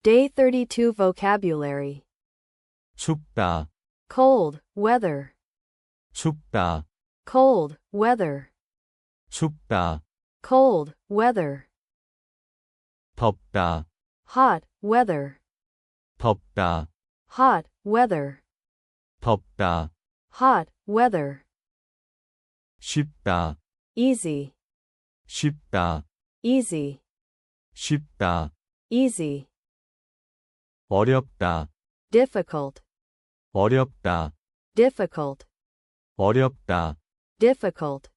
Day 32 Vocabulary. 춥다, Cold, weather. 춥다, Cold, weather. 춥다, Cold, weather. 덥다, Hot, weather. 덥다, Hot, weather. 덥다, Hot, weather. 쉽다, Easy, 쉽다, easy, 쉽다, easy. 어렵다, Difficult, 어렵다, difficult, 어렵다, difficult.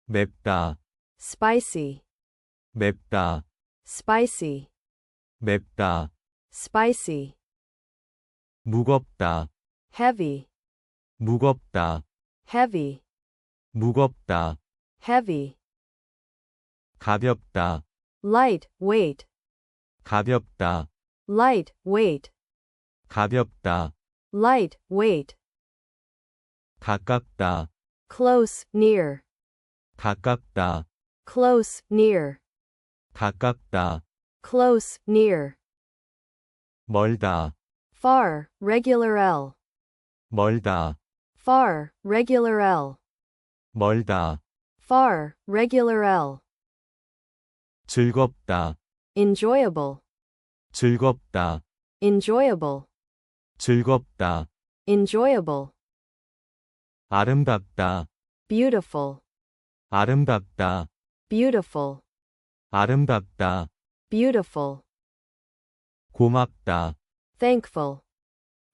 맵다, Spicy, 맵다, spicy, 맵다, spicy. 무겁다, Heavy, 무겁다, heavy, 무겁다, heavy. 가볍다, Light, weight, 가볍다, light, weight, 가볍다, light, weight. 가깝다, Close, near, 가깝다, close, near, 가깝다, close, near. 멀다, Far, regular L. 멀다, Far, regular L. 멀다, Far, regular L. 즐겁다, Enjoyable, 즐겁다, enjoyable, 즐겁다, enjoyable. 아름답다, Beautiful, 아름답다, beautiful, 아름답다, beautiful. 고맙다, Thankful,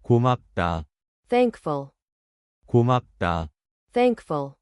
고맙다, thankful, 고맙다, thankful.